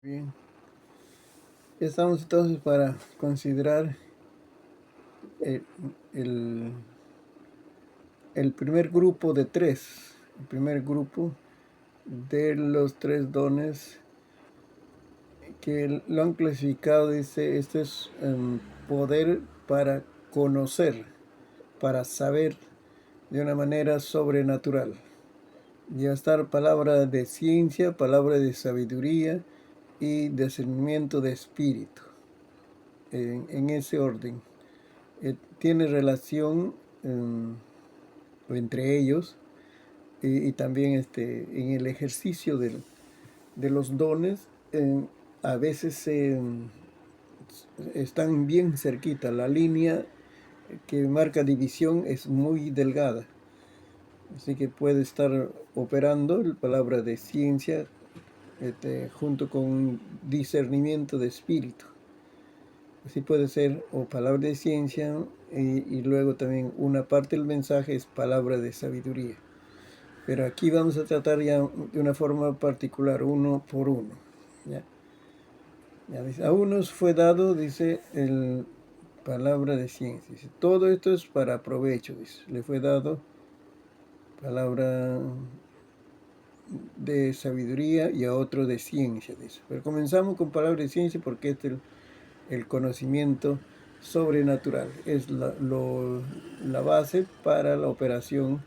Bien, ya estamos entonces para considerar el, el- el primer grupo de tres, el primer grupo de los tres dones que lo han clasificado. Dice, este es poder para conocer, para saber de una manera sobrenatural. Ya está palabra de ciencia, palabra de sabiduría y discernimiento de espíritu, en ese orden. Tiene relación entre ellos y también en el ejercicio de los dones. A veces están bien cerquita. La línea que marca división es muy delgada, así que puede estar operando la palabra de ciencia junto con discernimiento de espíritu. Así puede ser o palabra de ciencia y luego también una parte del mensaje es palabra de sabiduría. Pero aquí vamos a tratar ya de una forma particular, uno por uno. ¿Ya? Ya dice, a unos fue dado, dice, el palabra de ciencia. Dice, todo esto es para provecho, dice. Le fue dado palabra de sabiduría y a otro de ciencia, dice. Pero comenzamos con palabra de ciencia porque este es el conocimiento sobrenatural. Es la base para la operación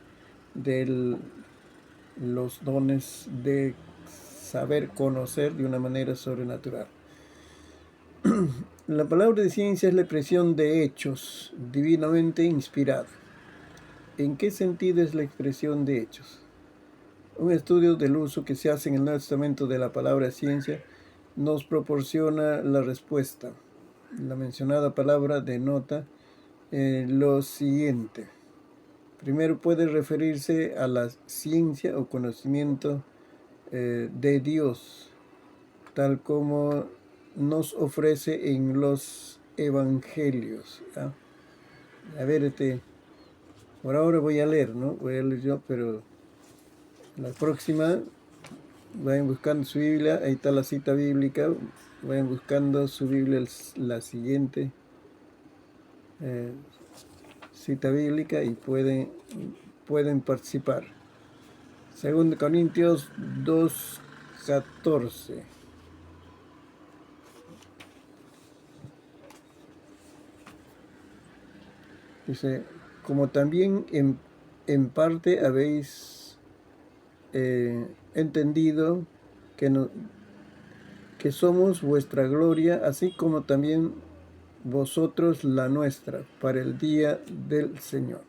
de los dones de saber conocer de una manera sobrenatural. La palabra de ciencia es la expresión de hechos divinamente inspirados. ¿En qué sentido es la expresión de hechos? Un estudio del uso que se hace en el Nuevo Testamento de la palabra ciencia nos proporciona la respuesta. La mencionada palabra denota lo siguiente. Primero, puede referirse a la ciencia o conocimiento de Dios, tal como nos ofrece en los evangelios. ¿Ya? A ver, por ahora voy a leer, ¿no? Voy a leer yo, pero la próxima, vayan buscando su Biblia, ahí está la cita bíblica, vayan buscando su Biblia, la siguiente eh, cita bíblica y pueden participar. 2 Corintios 2:14. Dice, como también en parte habéis entendido que, no, que somos vuestra gloria, así como también vosotros la nuestra, para el día del Señor.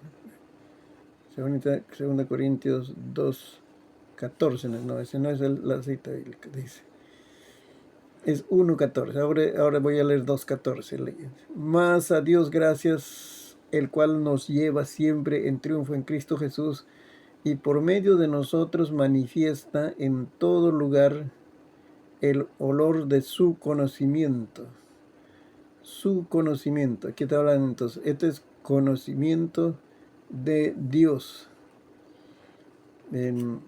2 Corintios 2:14, no, ese no es la cita bíblica, dice. Es 1:14. Ahora voy a leer 2:14. Más a Dios gracias, el cual nos lleva siempre en triunfo en Cristo Jesús y por medio de nosotros manifiesta en todo lugar el olor de su conocimiento. Su conocimiento. Aquí te hablan entonces. Este es conocimiento de Dios. En,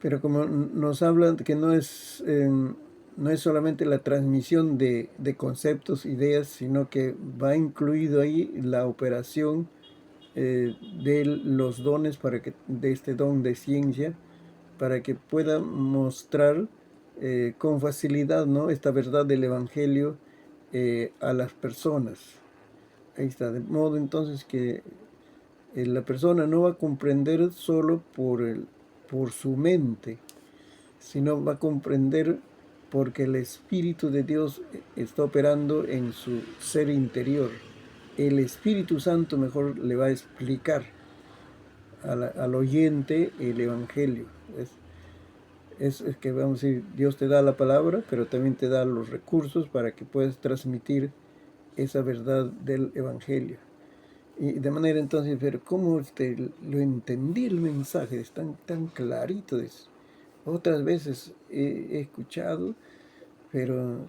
pero como nos hablan que no es solamente la transmisión de conceptos, ideas, sino que va incluido ahí la operación de los dones de este don de ciencia, para que pueda mostrar con facilidad, ¿no?, esta verdad del Evangelio a las personas. Ahí está, de modo entonces que la persona no va a comprender solo por su mente, sino va a comprender porque el Espíritu de Dios está operando en su ser interior. El Espíritu Santo mejor le va a explicar al oyente el Evangelio. Es que vamos a decir, Dios te da la palabra, pero también te da los recursos para que puedas transmitir esa verdad del Evangelio. Y de manera entonces, pero ¿cómo lo entendí el mensaje? Es tan clarito. Otras veces he escuchado, pero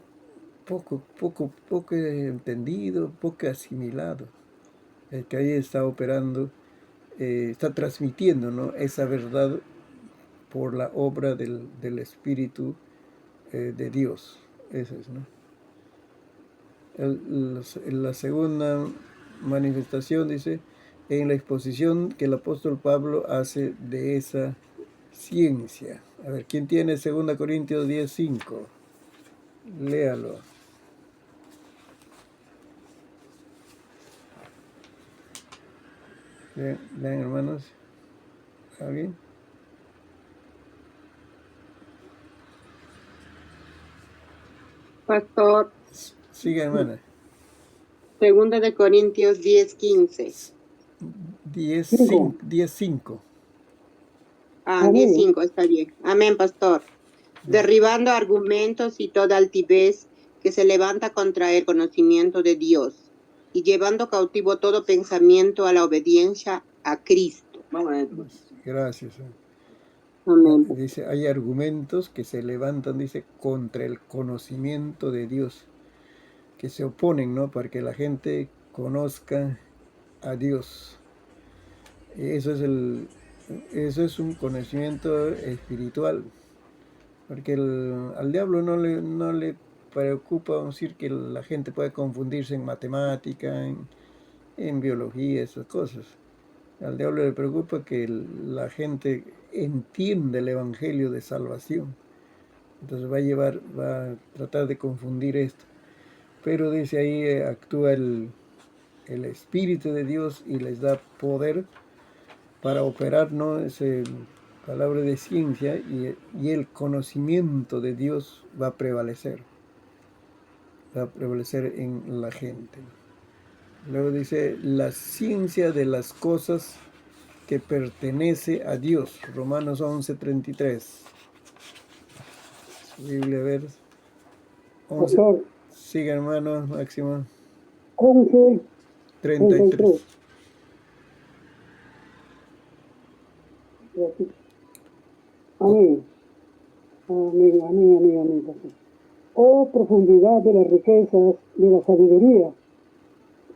poco he entendido, poco asimilado. El que ahí está operando, está transmitiendo, ¿no?, esa verdad por la obra del Espíritu de Dios. Eso es, ¿no? La segunda manifestación dice, en la exposición que el apóstol Pablo hace de esa ciencia. A ver, ¿quién tiene 2 Corintios 10:5? Léalo. Lean, hermanos. ¿Alguien? Pastor, Siga, hermana. 2 Corintios 10:15. 10:5. Ah, 10:5, está bien. Amén, pastor. Derribando argumentos y toda altivez que se levanta contra el conocimiento de Dios y llevando cautivo todo pensamiento a la obediencia a Cristo. Gracias. Amén. Dice, hay argumentos que se levantan, dice, contra el conocimiento de Dios, que se oponen, ¿no? Para que la gente conozca a Dios. Eso es un conocimiento espiritual, porque al diablo no le preocupa, vamos a decir, que la gente pueda confundirse en matemática, en biología, esas cosas. Al diablo le preocupa que la gente entienda el evangelio de salvación. Entonces va a tratar de confundir esto. Pero dice ahí actúa el Espíritu de Dios y les da poder para operar, ¿no? Esa palabra de ciencia y el conocimiento de Dios va a prevalecer en la gente. Luego dice, la ciencia de las cosas que pertenece a Dios. Romanos 11:33. Biblia, a ver. 11. Pastor, Siga, hermano, Máximo. 11:33. 33. Amén. Amén, amén, amén, amén, pastor. Oh, profundidad de las riquezas, de la sabiduría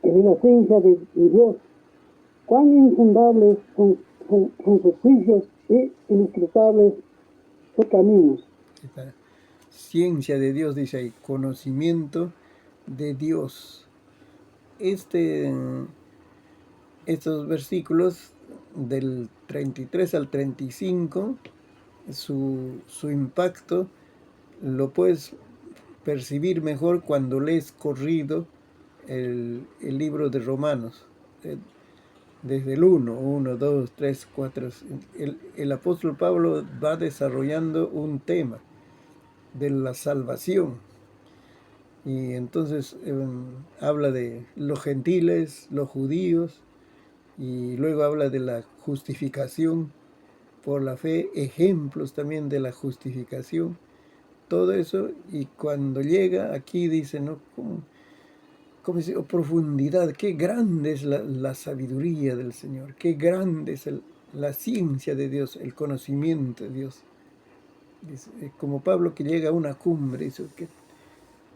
y de la ciencia de Dios. Cuán insondables son sus juicios y inescrutables sus caminos. Esta ciencia de Dios, dice ahí, conocimiento de Dios. Estos versículos del 33 al 35, su impacto lo puedes percibir mejor cuando lees corrido el libro de Romanos. Desde el 1, 2, 3, 4. El apóstol Pablo va desarrollando un tema de la salvación. Y entonces habla de los gentiles, los judíos, y luego habla de la justificación por la fe, ejemplos también de la justificación, todo eso. Y cuando llega aquí dice, ¿no? ¿Cómo dice? Oh, profundidad, qué grande es la sabiduría del Señor, qué grande es la ciencia de Dios, el conocimiento de Dios. Dice, como Pablo que llega a una cumbre, dice,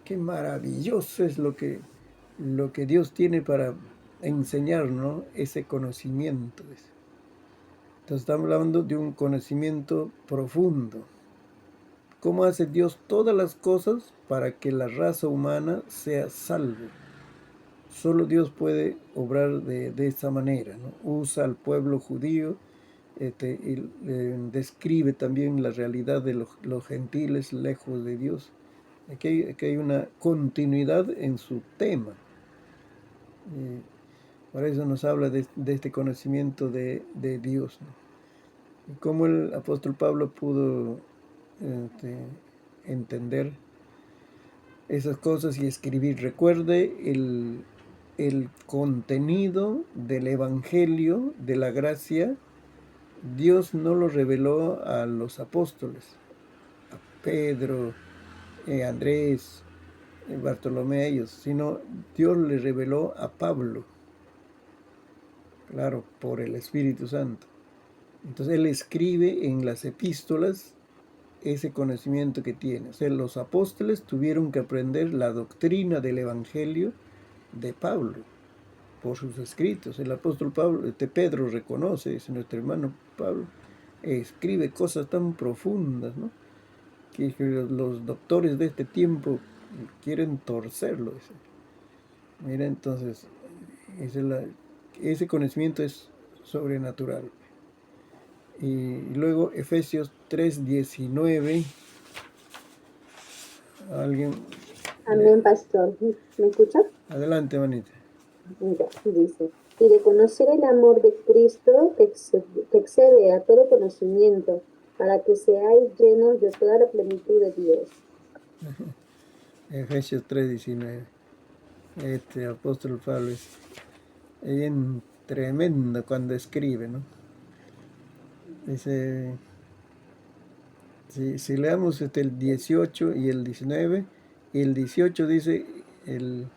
qué maravilloso es lo que Dios tiene para enseñarnos, ese conocimiento. Entonces estamos hablando de un conocimiento profundo. ¿Cómo hace Dios todas las cosas para que la raza humana sea salva? Solo Dios puede obrar de esa manera, ¿no? Usa al pueblo judío, y describe también la realidad de los gentiles lejos de Dios. Aquí hay una continuidad en su tema. Por eso nos habla de este conocimiento de Dios, ¿no? Y cómo el apóstol Pablo pudo entender esas cosas y escribir. Recuerde el contenido del Evangelio de la gracia. Dios no lo reveló a los apóstoles, a Pedro, Andrés, Bartolomé, ellos, sino Dios le reveló a Pablo, claro, por el Espíritu Santo. Entonces él escribe en las epístolas ese conocimiento que tiene. O sea, los apóstoles tuvieron que aprender la doctrina del Evangelio de Pablo por sus escritos. El apóstol Pedro reconoce, dice, nuestro hermano Pablo escribe cosas tan profundas, ¿no? que los doctores de este tiempo quieren torcerlo. Dice. Mira, entonces, ese conocimiento es sobrenatural. Y luego Efesios 3:19. ¿Alguien? Amén, pastor. ¿Me escucha? Adelante, manita. Mira, dice, y de conocer el amor de Cristo que excede a todo conocimiento, para que seáis llenos de toda la plenitud de Dios. Efesios 3:19. Este apóstol Pablo es bien tremendo cuando escribe, ¿no? Dice, si leamos el 18 y el 19, y el 18 dice, el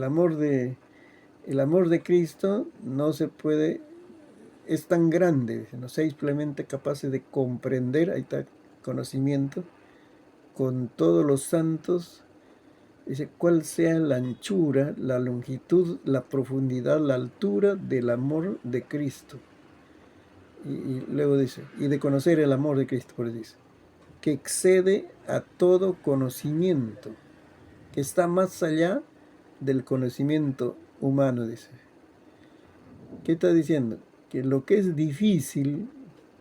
amor de Cristo no se puede, es tan grande, no seáis plenamente capaces de comprender, ahí está, conocimiento, con todos los santos, dice, cuál sea la anchura, la longitud, la profundidad, la altura del amor de Cristo. Y luego dice, y de conocer el amor de Cristo, por eso dice, que excede a todo conocimiento, que está más allá del conocimiento humano, dice. ¿Qué está diciendo? Que lo que es difícil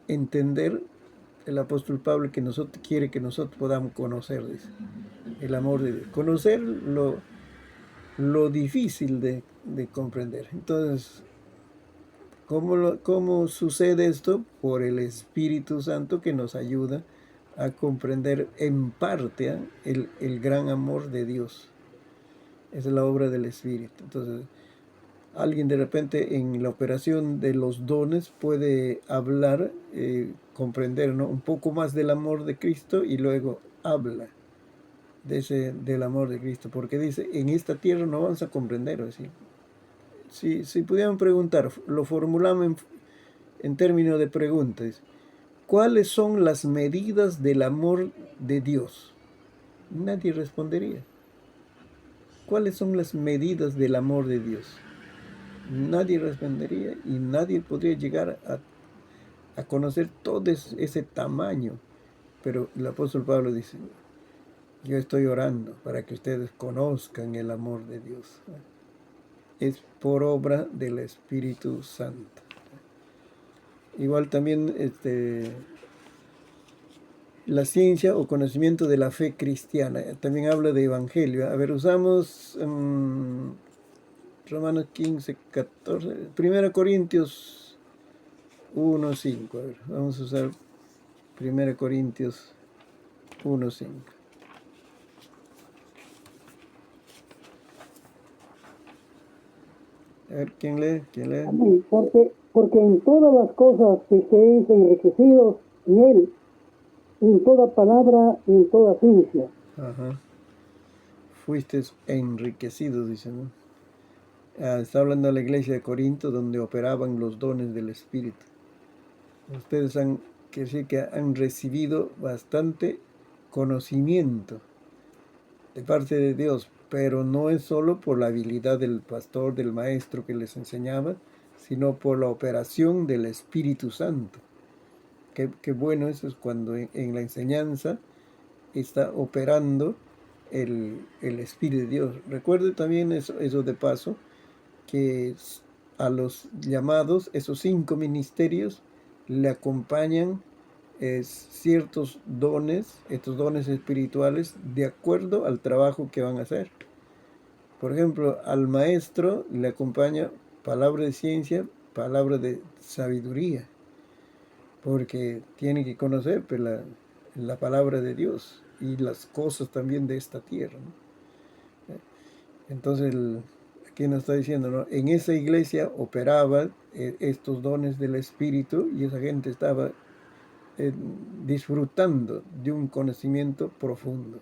entender, el apóstol Pablo quiere que nosotros podamos conocer, dice, el amor de Dios. Conocer lo difícil de comprender. Entonces, ¿cómo sucede esto? Por el Espíritu Santo que nos ayuda a comprender en parte el gran amor de Dios. Esa es la obra del Espíritu. Entonces, alguien de repente en la operación de los dones puede hablar, comprender, ¿no?, un poco más del amor de Cristo y luego habla del amor de Cristo, porque dice, en esta tierra no vamos a comprender. ¿Sí? Si pudieran preguntar, lo formulamos en términos de preguntas, ¿cuáles son las medidas del amor de Dios? Nadie respondería. ¿Cuáles son las medidas del amor de Dios? Nadie respondería y nadie podría llegar a conocer todo ese tamaño. Pero el apóstol Pablo dice, yo estoy orando para que ustedes conozcan el amor de Dios. Es por obra del Espíritu Santo. Igual también la ciencia o conocimiento de la fe cristiana. También habla de evangelio. A ver, usamos Romanos 15, 14, 1 Corintios 1, 5. A ver, vamos a usar 1 Corintios 1, 5. A ver, ¿quién lee? Amén. Porque en todas las cosas estéis enriquecidos en Él, en toda palabra y en toda ciencia. Ajá. Fuiste enriquecidos, dice, ¿no? Está hablando de la iglesia de Corinto, donde operaban los dones del Espíritu. Ustedes han recibido bastante conocimiento de parte de Dios, pero no es solo por la habilidad del pastor, del maestro que les enseñaba, sino por la operación del Espíritu Santo. Qué bueno eso es cuando en la enseñanza está operando el Espíritu de Dios. Recuerde también eso de paso, que a los llamados, esos 5 ministerios, le acompañan ciertos dones, estos dones espirituales, de acuerdo al trabajo que van a hacer. Por ejemplo, al maestro le acompaña palabra de ciencia, palabra de sabiduría, porque tiene que conocer pues, la palabra de Dios y las cosas también de esta tierra, ¿no? Entonces, aquí nos está diciendo, ¿no? En esa iglesia operaban estos dones del Espíritu y esa gente estaba disfrutando de un conocimiento profundo.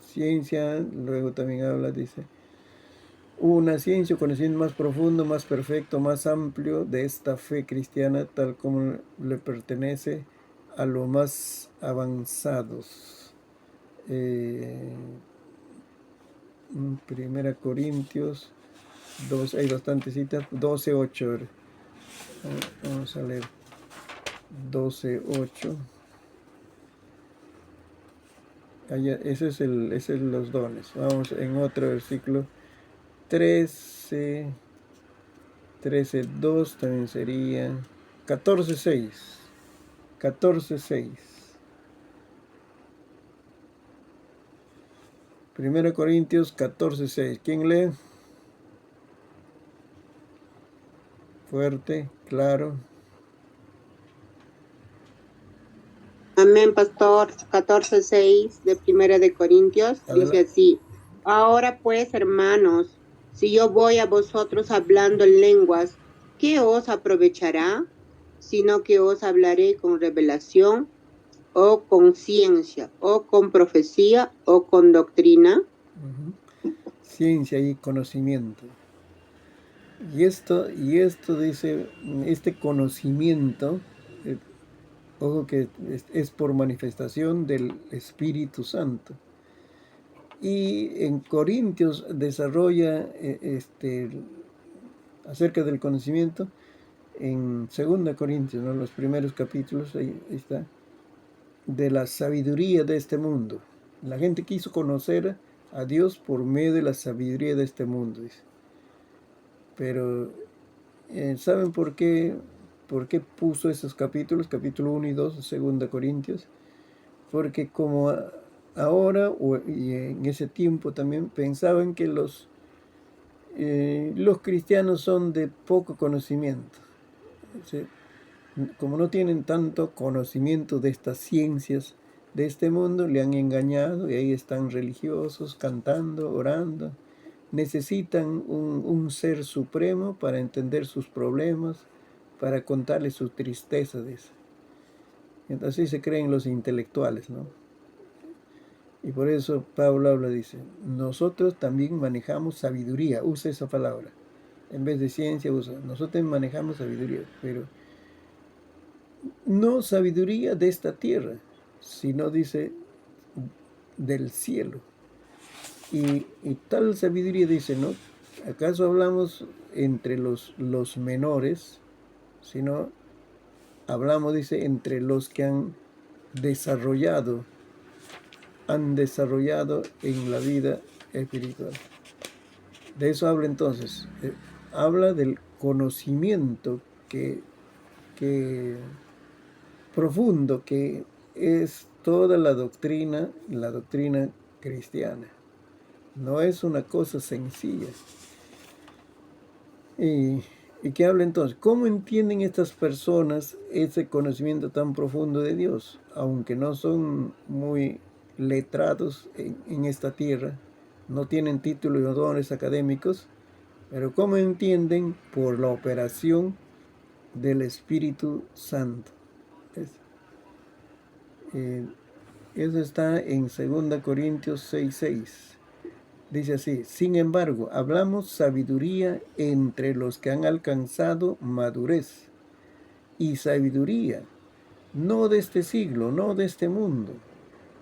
Ciencia, luego también habla, dice, una ciencia o conocimiento más profundo, más perfecto, más amplio de esta fe cristiana, tal como le pertenece a los más avanzados. Primera Corintios 2, hay bastantes citas, 12:8. Vamos a leer 12:8. Ese es los dones. Vamos en otro versículo. 13:2 también sería 14:6. 14:6. 1 Corintios 14:6. ¿Quién lee? Fuerte, claro. Amén, pastor. 14:6 de Primera de Corintios dice así: ahora pues, hermanos, si yo voy a vosotros hablando en lenguas, ¿qué os aprovechará? Sino que os hablaré con revelación, o con ciencia, o con profecía, o con doctrina. Ciencia y conocimiento. Y esto dice, este conocimiento, ojo que es por manifestación del Espíritu Santo. Y en Corintios desarrolla acerca del conocimiento, en 2 Corintios, ¿no? Los primeros capítulos, ahí está, de la sabiduría de este mundo. La gente quiso conocer a Dios por medio de la sabiduría de este mundo, dice. Pero, ¿saben por qué puso esos capítulos, capítulo 1 y 2 de 2 Corintios? Porque como ahora y en ese tiempo también pensaban que los cristianos son de poco conocimiento. ¿Sí? Como no tienen tanto conocimiento de estas ciencias de este mundo, le han engañado y ahí están religiosos, cantando, orando. Necesitan un ser supremo para entender sus problemas, para contarles su tristeza de eso. Entonces así se creen los intelectuales, ¿no? Y por eso Pablo habla, dice, nosotros también manejamos sabiduría, usa esa palabra. En vez de ciencia usa, nosotros manejamos sabiduría, pero no sabiduría de esta tierra, sino dice del cielo. Y tal sabiduría dice, ¿no? ¿Acaso hablamos entre los menores? Sino hablamos, dice, entre los que han desarrollado en la vida espiritual. De eso habla entonces. Habla del conocimiento que profundo que es toda la doctrina cristiana. No es una cosa sencilla. Y que habla entonces, ¿cómo entienden estas personas ese conocimiento tan profundo de Dios? Aunque no son muy letrados en esta tierra, no tienen títulos o dones académicos, pero ¿cómo entienden? Por la operación del Espíritu Santo. Eso está en 2 Corintios 6:6. Dice así, sin embargo, hablamos sabiduría entre los que han alcanzado madurez. Y sabiduría, no de este siglo, no de este mundo,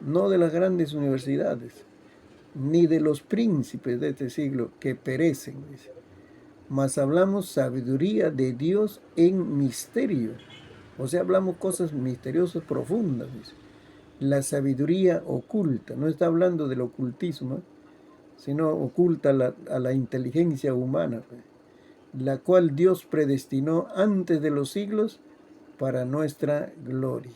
no de las grandes universidades, ni de los príncipes de este siglo que perecen, dice. Mas hablamos sabiduría de Dios en misterio. O sea, hablamos cosas misteriosas, profundas, dice. La sabiduría oculta, no está hablando del ocultismo, sino oculta a la inteligencia humana, la cual Dios predestinó antes de los siglos para nuestra gloria.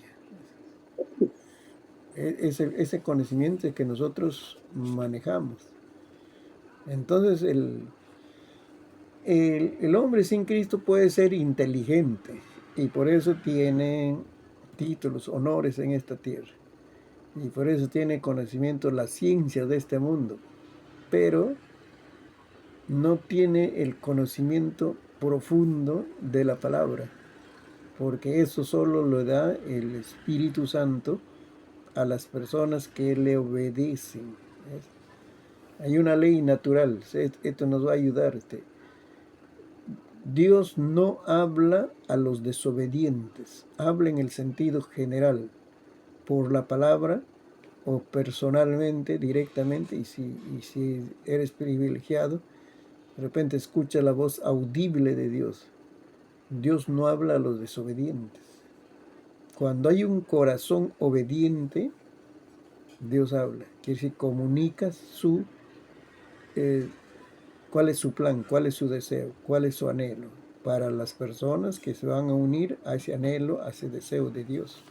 Ese conocimiento que nosotros manejamos. Entonces el hombre sin Cristo puede ser inteligente y por eso tiene títulos, honores en esta tierra. Y por eso tiene conocimiento, la ciencia de este mundo. Pero no tiene el conocimiento profundo de la palabra, porque eso solo lo da el Espíritu Santo a las personas que le obedecen. Hay una ley natural, esto nos va a ayudar. Dios no habla a los desobedientes, habla en el sentido general, por la palabra o personalmente, directamente, y si eres privilegiado, de repente escucha la voz audible de Dios. Dios no habla a los desobedientes. Cuando hay un corazón obediente, Dios habla. Quiere decir, comunica cuál es su plan, cuál es su deseo, cuál es su anhelo para las personas que se van a unir a ese anhelo, a ese deseo de Dios.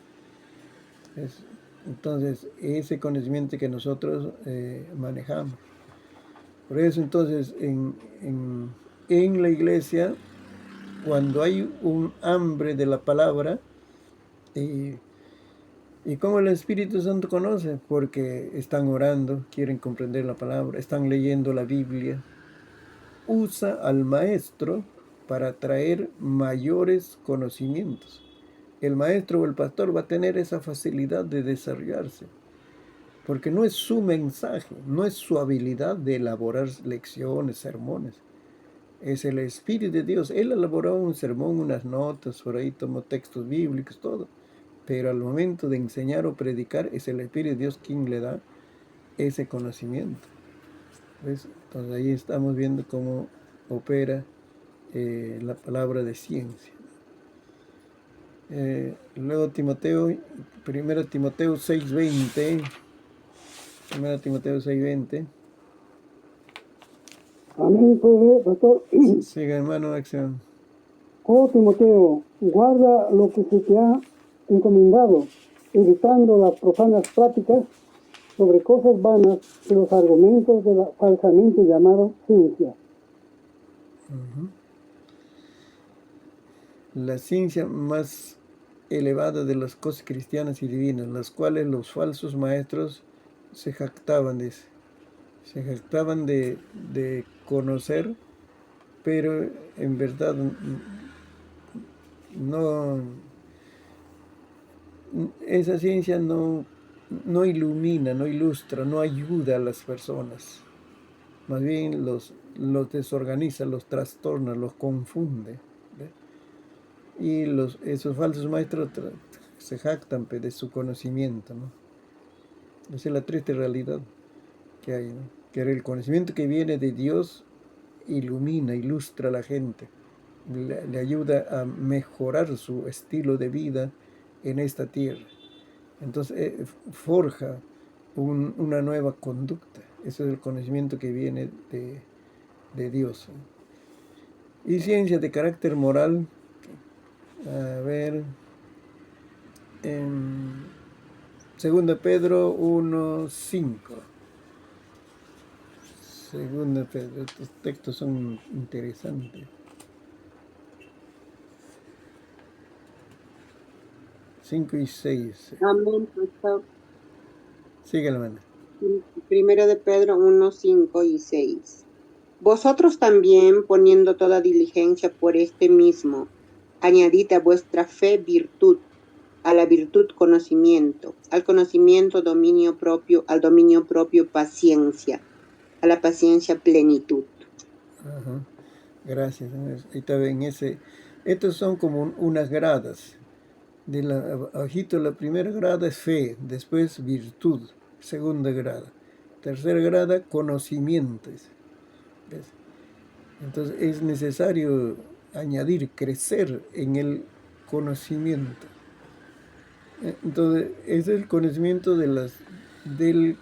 Entonces, ese conocimiento que nosotros manejamos. Por eso, entonces, en la iglesia, cuando hay un hambre de la palabra, ¿y cómo el Espíritu Santo conoce? Porque están orando, quieren comprender la palabra, están leyendo la Biblia. Usa al maestro para traer mayores conocimientos. El maestro o el pastor va a tener esa facilidad de desarrollarse, porque no es su mensaje, no es su habilidad de elaborar lecciones, sermones. Es el Espíritu de Dios. Él elaboró un sermón, unas notas, por ahí tomó textos bíblicos, todo. Pero al momento de enseñar o predicar, es el Espíritu de Dios quien le da ese conocimiento. ¿Ves? Entonces ahí estamos viendo cómo opera la palabra de ciencia. Luego Timoteo, 1 Timoteo 6:20. 1 Timoteo 6:20. Amén, pues, pastor. Siga, hermano, acción. Oh Timoteo, guarda lo que se te ha encomendado, evitando las profanas prácticas sobre cosas vanas y los argumentos de la falsamente llamada ciencia. La ciencia más elevada de las cosas cristianas y divinas, las cuales los falsos maestros se jactaban de conocer, pero en verdad no, esa ciencia no ilumina, no ilustra, no ayuda a las personas. Más bien los desorganiza, los trastorna, los confunde. ¿Ve? Y esos falsos maestros se jactan de su conocimiento, ¿no? Esa es la triste realidad que hay, ¿no? Que el conocimiento que viene de Dios ilumina, ilustra a la gente, le ayuda a mejorar su estilo de vida en esta tierra. Entonces forja una nueva conducta. Ese es el conocimiento que viene de Dios. Y ciencia de carácter moral, a ver, en 2 Pedro 1:5. 2 Pedro, estos textos son interesantes. 5 y 6. Amén, pastor. Sigue, hermano. 1 de Pedro 1, 5 y 6. Vosotros también, poniendo toda diligencia por este mismo, añadid a vuestra fe virtud, a la virtud conocimiento, al conocimiento dominio propio, al dominio propio paciencia, a la paciencia plenitud. Ajá. Gracias. Ahí está bien estos son como unas gradas. Abajito la primera grada es fe, después virtud, segunda grada, tercera grada conocimientos. ¿Ves? Entonces es necesario añadir, crecer en el conocimiento. Entonces es el conocimiento de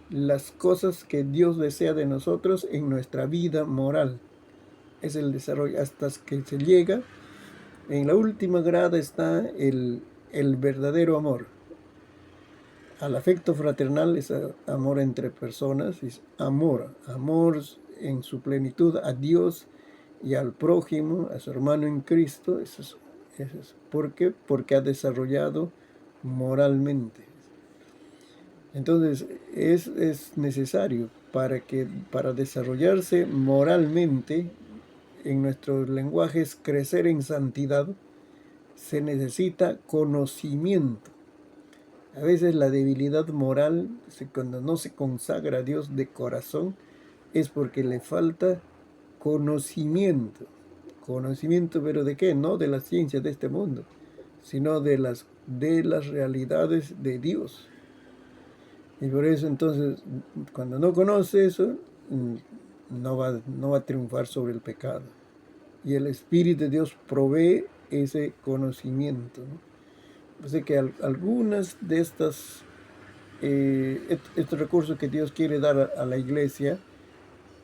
las cosas que Dios desea de nosotros en nuestra vida moral. Es el desarrollo hasta que se llega. En la última grada está el verdadero amor. Al afecto fraternal es amor entre personas, es amor en su plenitud a Dios y al prójimo, a su hermano en Cristo. Eso es. ¿Por qué? Porque ha desarrollado moralmente. Entonces es necesario para desarrollarse moralmente, en nuestros lenguajes, crecer en santidad, se necesita conocimiento. A veces la debilidad moral, cuando no se consagra a Dios de corazón, es porque le falta conocimiento. Conocimiento, pero ¿de qué? No de las ciencias de este mundo, sino de las realidades de Dios. Y por eso entonces, cuando no conoce eso, no va a triunfar sobre el pecado. y el Espíritu de Dios provee ese conocimiento, ¿no? Así que algunas de estas estos recursos que Dios quiere dar a la iglesia,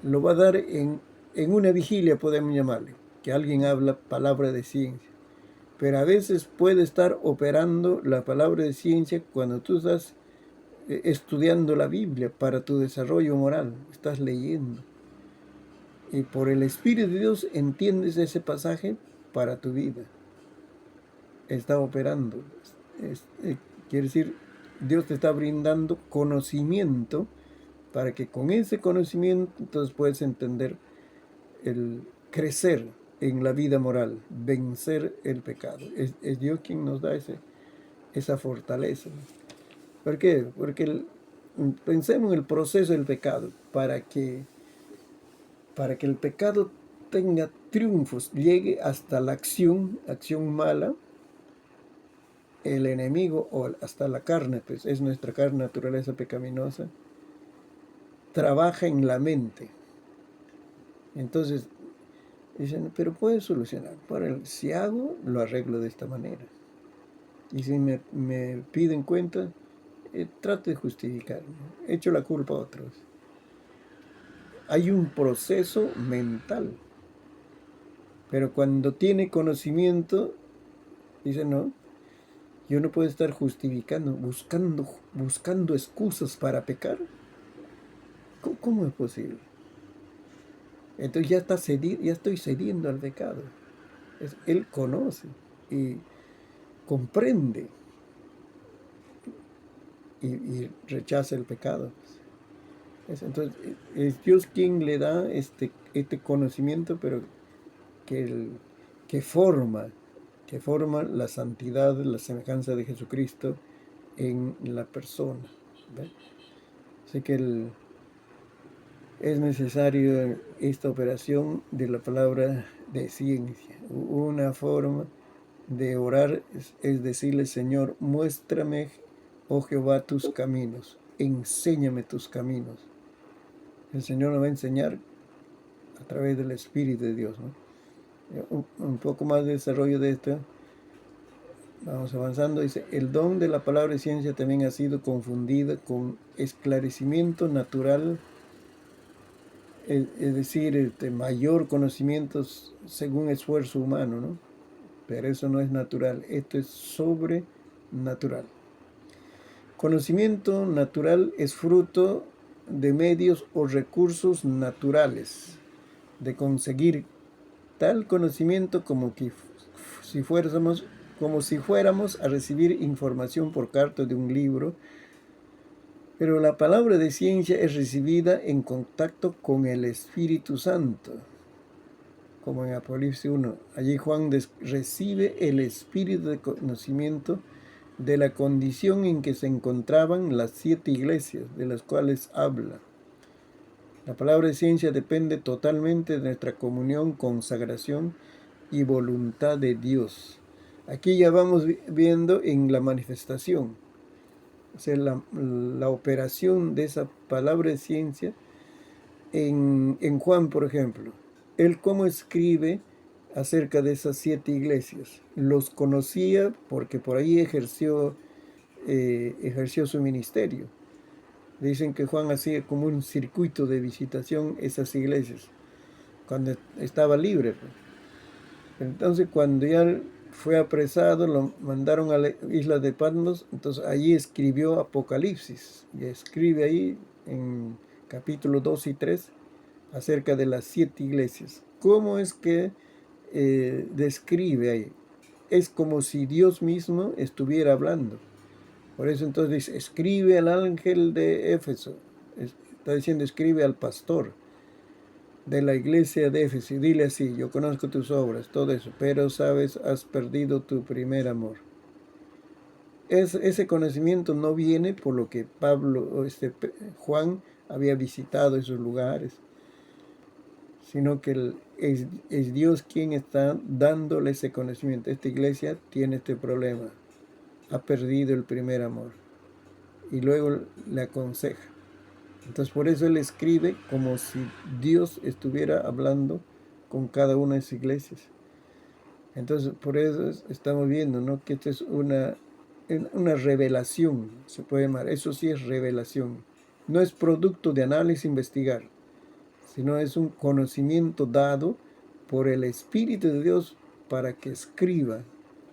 lo va a dar en una vigilia, podemos llamarle, que alguien habla palabra de ciencia. Pero a veces puede estar operando la palabra de ciencia cuando tú estás estudiando la Biblia para tu desarrollo moral, estás leyendo. Y por el Espíritu de Dios entiendes ese pasaje para tu vida. Está operando. Quiere decir, Dios te está brindando conocimiento para que con ese conocimiento entonces puedes entender el crecer en la vida moral, vencer el pecado. Es Dios quien nos da esa fortaleza. ¿Por qué? Porque pensemos en el proceso del pecado. Para que el pecado tenga triunfos, llegue hasta la acción mala, el enemigo o hasta la carne, pues es nuestra carne, naturaleza pecaminosa, trabaja en la mente. Entonces dicen, pero puede solucionar. Si hago, lo arreglo de esta manera. Y si me piden cuenta, trato de justificarme. Echo la culpa a otros. Hay un proceso mental. Pero cuando tiene conocimiento, dice, no, yo no puedo estar justificando, buscando excusas para pecar. ¿Cómo es posible? Entonces ya estoy cediendo al pecado. Él conoce y comprende y rechaza el pecado. Entonces es Dios quien le da este conocimiento, pero que forma la santidad, la semejanza de Jesucristo en la persona. ¿Ve? Así que es necesario esta operación de la palabra de ciencia. Una forma de orar es decirle, Señor, muéstrame, oh Jehová, tus caminos, enséñame tus caminos. El Señor nos va a enseñar a través del Espíritu de Dios, ¿no? Un poco más de desarrollo de esto. Vamos avanzando. Dice, el don de la palabra de ciencia también ha sido confundida con esclarecimiento natural, es decir, mayor conocimiento según esfuerzo humano, ¿no? Pero eso no es natural, esto es sobrenatural. Conocimiento natural es fruto de medios o recursos naturales, de conseguir tal conocimiento como si fuéramos a recibir información por carta de un libro, pero la palabra de ciencia es recibida en contacto con el Espíritu Santo, como en Apocalipsis 1. Allí Juan recibe el espíritu de conocimiento de la condición en que se encontraban las 7 iglesias de las cuales habla. La palabra de ciencia depende totalmente de nuestra comunión, consagración y voluntad de Dios. Aquí ya vamos viendo en la manifestación, o sea, la operación de esa palabra de ciencia en Juan, por ejemplo. Él cómo escribe acerca de esas 7 iglesias. Los conocía porque por ahí ejerció su ministerio. Dicen que Juan hacía como un circuito de visitación esas iglesias, cuando estaba libre. Entonces, cuando ya fue apresado, lo mandaron a la isla de Patmos, entonces allí escribió Apocalipsis, y escribe ahí en capítulo 2 y 3 acerca de las 7 iglesias. ¿Cómo es que describe ahí? Es como si Dios mismo estuviera hablando. Por eso entonces dice, escribe al ángel de Éfeso. Está diciendo, escribe al pastor de la iglesia de Éfeso. Y dile así, yo conozco tus obras, todo eso, pero sabes, has perdido tu primer amor. Ese conocimiento no viene por lo que Juan había visitado esos lugares, sino que es Dios quien está dándole ese conocimiento. Esta iglesia tiene este problema, ha perdido el primer amor, y luego le aconseja. Entonces por eso él escribe como si Dios estuviera hablando con cada una de esas iglesias. Entonces, por eso estamos viendo, ¿no?, que esto es una revelación, se puede llamar. Eso sí es revelación. No es producto de análisis, investigar, sino es un conocimiento dado por el Espíritu de Dios para que escriba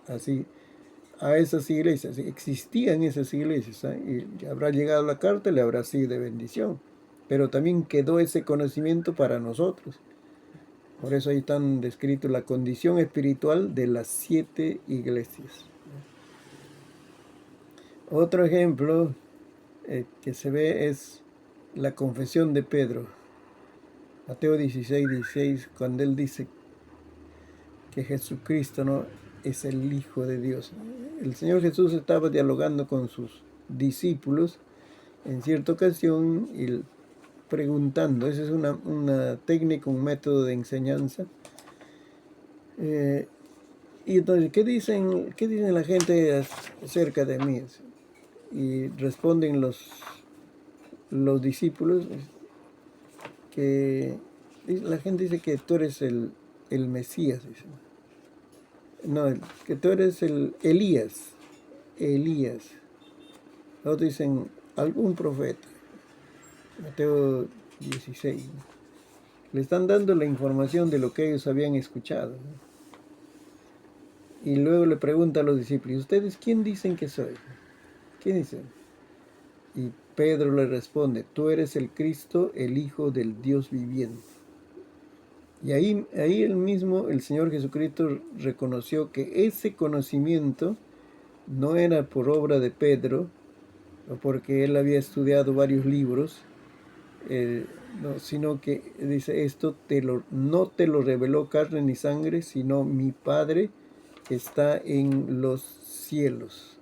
así a esas iglesias. Existían esas iglesias, ¿eh? Y habrá llegado la carta y le habrá sido de bendición, pero también quedó ese conocimiento para nosotros. Por eso ahí están descritos la condición espiritual de las 7 iglesias. Otro ejemplo que se ve es la confesión de Pedro. Mateo 16, cuando él dice que Jesucristo, ¿no?, es el Hijo de Dios. El Señor Jesús estaba dialogando con sus discípulos en cierta ocasión y preguntando. Esa es una técnica, un método de enseñanza. Y entonces, ¿qué dicen la gente acerca de mí? Y responden los discípulos que la gente dice que tú eres el Mesías, dice. No, que tú eres el Elías. Otros dicen algún profeta. Mateo 16. Le están dando la información de lo que ellos habían escuchado, ¿no? Y luego le pregunta a los discípulos, ¿ustedes quién dicen que soy? ¿Quién dicen? Y Pedro le responde, tú eres el Cristo, el Hijo del Dios viviente. Y ahí el mismo, el Señor Jesucristo reconoció que ese conocimiento no era por obra de Pedro, o porque él había estudiado varios libros, no, sino que dice, esto no te lo reveló carne ni sangre, sino mi Padre que está en los cielos.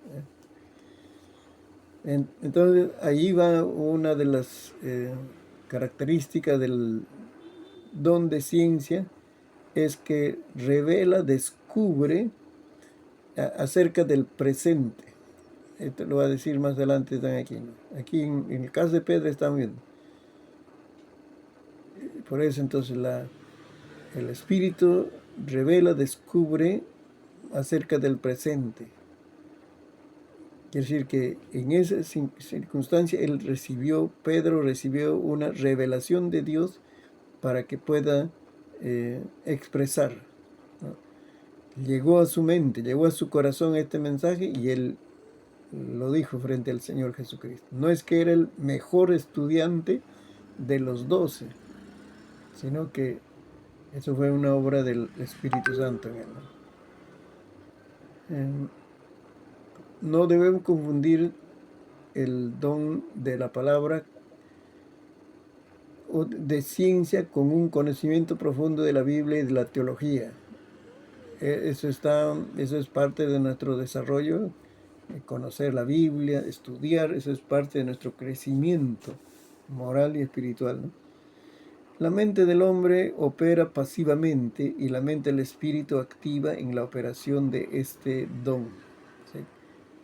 Entonces, ahí va una de las características del don de ciencia, es que revela, descubre acerca del presente. Esto lo va a decir más adelante, están aquí, ¿no? Aquí en el caso de Pedro están viendo. Por eso entonces el Espíritu revela, descubre acerca del presente. Quiere decir que en esa circunstancia Pedro recibió una revelación de Dios para que pueda expresar, ¿no? Llegó a su mente, llegó a su corazón este mensaje y él lo dijo frente al Señor Jesucristo. No es que era el mejor estudiante de los 12, sino que eso fue una obra del Espíritu Santo en él. No debemos confundir el don de la palabra o de ciencia con un conocimiento profundo de la Biblia y de la teología. Eso es parte de nuestro desarrollo, conocer la Biblia, estudiar, eso es parte de nuestro crecimiento moral y espiritual, ¿no? La mente del hombre opera pasivamente y la mente del espíritu activa en la operación de este don, ¿sí?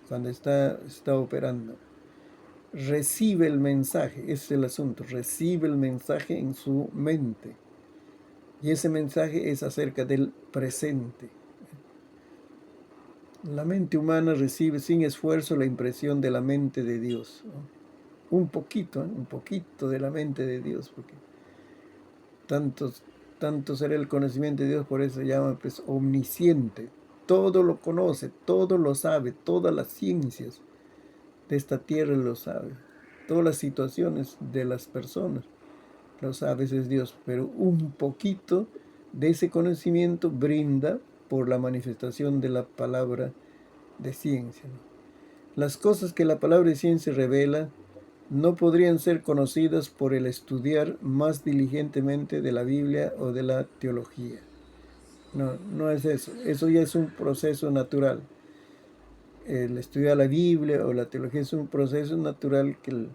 Cuando está operando. Recibe el mensaje, ese es el asunto, recibe el mensaje en su mente. Y ese mensaje es acerca del presente. La mente humana recibe sin esfuerzo la impresión de la mente de Dios, ¿no? Un poquito de la mente de Dios, porque tanto será el conocimiento de Dios, por eso se llama pues omnisciente. Todo lo conoce, todo lo sabe, todas las ciencias de esta tierra lo sabe, todas las situaciones de las personas lo sabe, es Dios, pero un poquito de ese conocimiento brinda por la manifestación de la palabra de ciencia, ¿no? Las cosas que la palabra de ciencia revela no podrían ser conocidas por el estudiar más diligentemente de la Biblia o de la teología. No es eso. Eso ya es un proceso natural. El estudiar la Biblia o la teología es un proceso natural que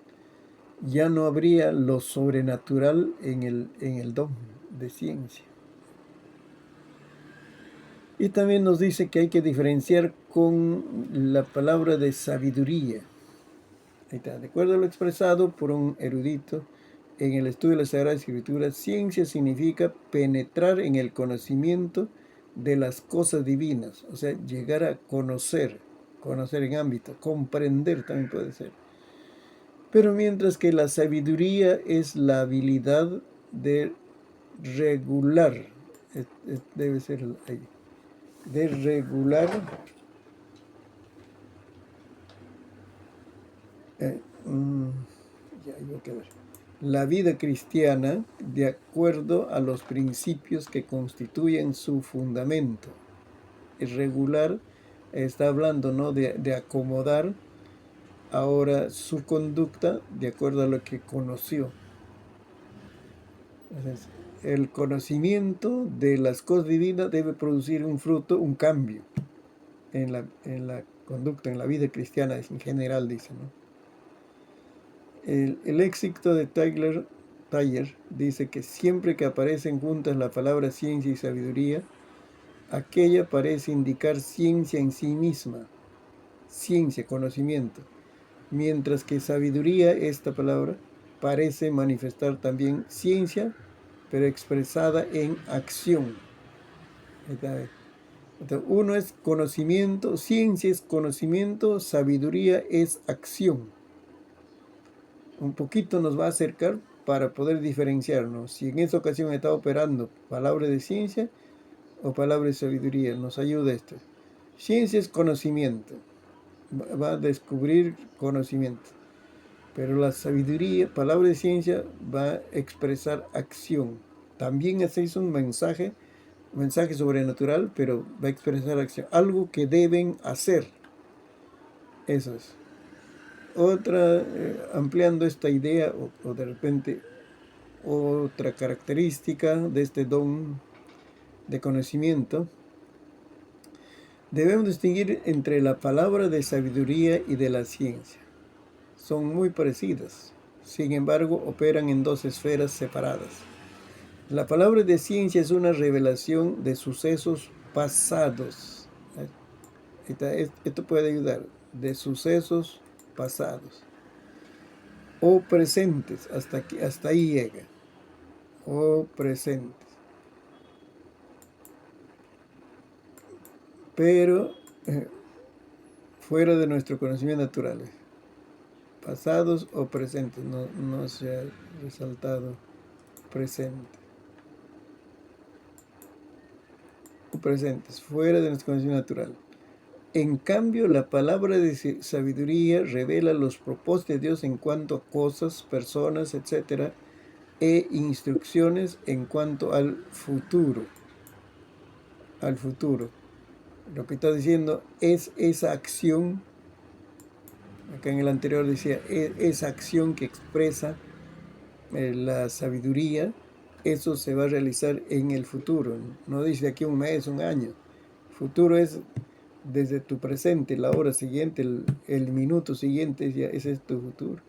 ya no habría lo sobrenatural en el don de ciencia. Y también nos dice que hay que diferenciar con la palabra de sabiduría. Ahí está. De acuerdo a lo expresado por un erudito, en el estudio de la Sagrada Escritura, ciencia significa penetrar en el conocimiento de las cosas divinas, o sea, llegar a conocer en ámbito, comprender también puede ser. Pero mientras que la sabiduría es la habilidad de regular, debe ser ahí, de regular ya iba a quedar, la vida cristiana de acuerdo a los principios que constituyen su fundamento. El regular está hablando, ¿no?, de acomodar ahora su conducta de acuerdo a lo que conoció. Entonces, el conocimiento de las cosas divinas debe producir un fruto, un cambio en la conducta, en la vida cristiana en general, dice, ¿no? El éxito de Tyler dice que siempre que aparecen juntas la palabra ciencia y sabiduría, aquella parece indicar ciencia en sí misma, ciencia, conocimiento, mientras que sabiduría, esta palabra, parece manifestar también ciencia, pero expresada en acción. Entonces, uno es conocimiento, ciencia es conocimiento, sabiduría es acción. Un poquito nos va a acercar para poder diferenciarnos. Si en esa ocasión está operando palabra de ciencia o palabra de sabiduría, nos ayuda esto. Ciencia es conocimiento, va a descubrir conocimiento. Pero la sabiduría, palabra de ciencia, va a expresar acción. También es un mensaje sobrenatural, pero va a expresar acción. Algo que deben hacer. Eso es. Otra, ampliando esta idea, o de repente otra característica de este don de conocimiento, debemos distinguir entre la palabra de sabiduría y de la ciencia. Son muy parecidas, sin embargo operan en dos esferas separadas. La palabra de ciencia es una revelación de sucesos pasados. Esto puede ayudar, de sucesos pasados o presentes, hasta ahí llega, o presentes. Pero fuera de nuestro conocimiento natural, pasados o presentes, no se ha resaltado presente. O presentes, fuera de nuestro conocimiento natural. En cambio, la palabra de sabiduría revela los propósitos de Dios en cuanto a cosas, personas, etc., e instrucciones en cuanto al futuro. Al futuro. Lo que está diciendo es esa acción, acá en el anterior decía, esa acción que expresa la sabiduría, eso se va a realizar en el futuro. No dice aquí un mes, un año. Futuro es desde tu presente, la hora siguiente, el minuto siguiente, ya ese es tu futuro.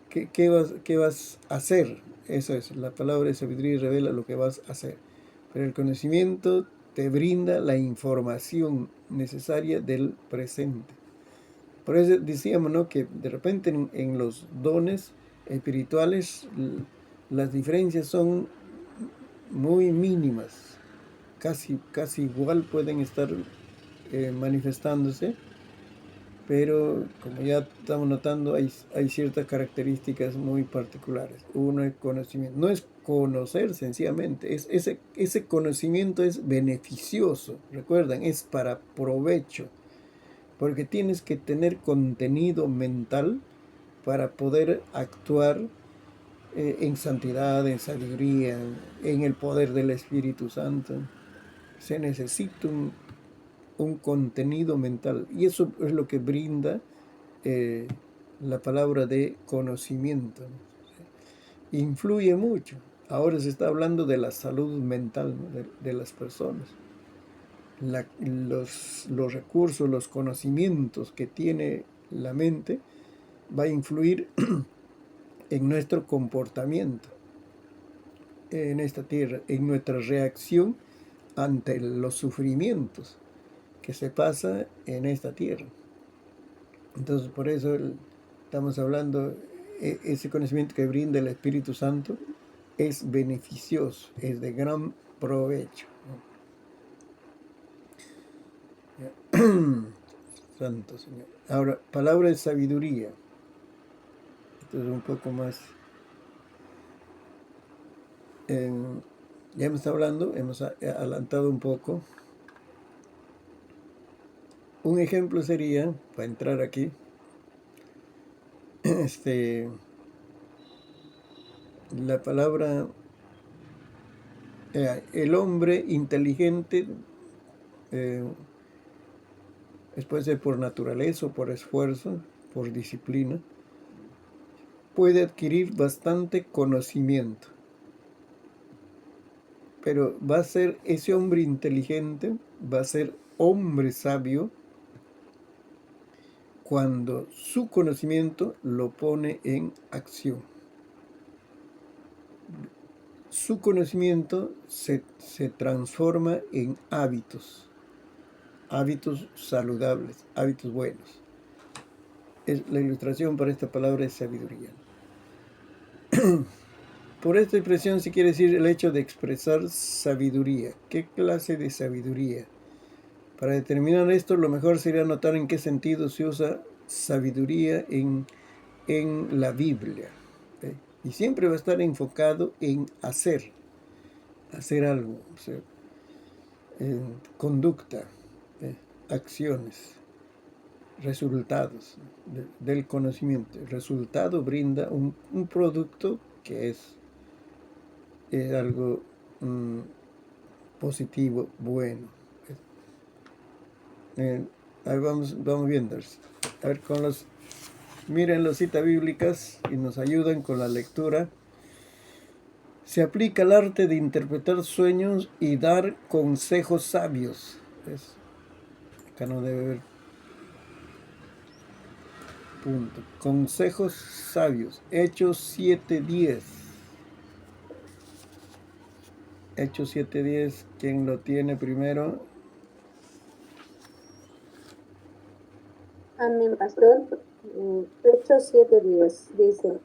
¿Qué vas a hacer? Eso es, la palabra de sabiduría revela lo que vas a hacer. Pero el conocimiento te brinda la información necesaria del presente. Por eso decíamos, ¿no?, que de repente en los dones espirituales las diferencias son muy mínimas. Casi igual pueden estar manifestándose, pero como ya estamos notando, hay ciertas características muy particulares. Uno es conocimiento, no es conocer sencillamente, ese conocimiento es beneficioso, recuerdan, es para provecho, porque tienes que tener contenido mental para poder actuar en santidad, en sabiduría, en el poder del Espíritu Santo. Se necesita un contenido mental, y eso es lo que brinda la palabra de conocimiento, ¿no? Influye mucho. Ahora se está hablando de la salud mental, ¿no?, de las personas. Los recursos, los conocimientos que tiene la mente va a influir en nuestro comportamiento en esta tierra, en nuestra reacción ante los sufrimientos que se pasa en esta tierra. Entonces, por eso estamos hablando ese conocimiento que brinda el Espíritu Santo es beneficioso, es de gran provecho, ¿no? Santo Señor. Ahora, palabra de sabiduría. Esto es un poco más... ya hemos estado hablando, hemos adelantado un poco. Un ejemplo sería, para entrar aquí, la palabra, el hombre inteligente, puede ser por naturaleza o por esfuerzo, por disciplina, puede adquirir bastante conocimiento. Pero va a ser ese hombre inteligente, va a ser hombre sabio, cuando su conocimiento lo pone en acción. Su conocimiento se transforma en hábitos saludables, hábitos buenos. Es la ilustración para esta palabra es sabiduría. Por esta expresión se quiere decir el hecho de expresar sabiduría. ¿Qué clase de sabiduría? Para determinar esto, lo mejor sería notar en qué sentido se usa sabiduría en la Biblia. ¿Okay? Y siempre va a estar enfocado en hacer algo, o sea, en conducta, acciones, resultados del conocimiento. El resultado brinda un producto que es algo positivo, bueno. Ahí vamos viendo. A ver, miren las citas bíblicas y nos ayudan con la lectura. Se aplica el arte de interpretar sueños y dar consejos sabios. ¿Ves? Acá no debe haber punto. Consejos sabios. Hechos 7:10. Hechos 7:10. ¿Quién lo tiene primero? Amén, pastor. Hechos 7:10 dice: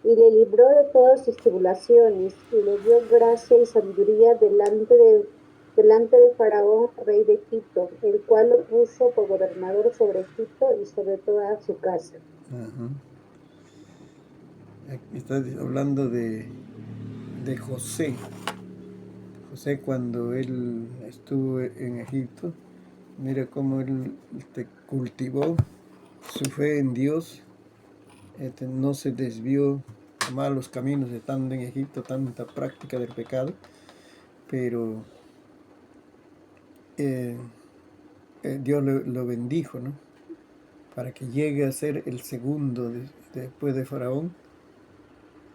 y le libró de todas sus tribulaciones, y le dio gracia y sabiduría delante de Faraón, rey de Egipto, el cual lo puso por gobernador sobre Egipto y sobre toda su casa. Aquí está hablando de José. José, cuando él estuvo en Egipto, mira cómo él cultivó su fe en Dios, no se desvió a malos caminos estando en Egipto, tanta práctica del pecado, pero Dios lo bendijo, ¿no? Para que llegue a ser el segundo después de Faraón,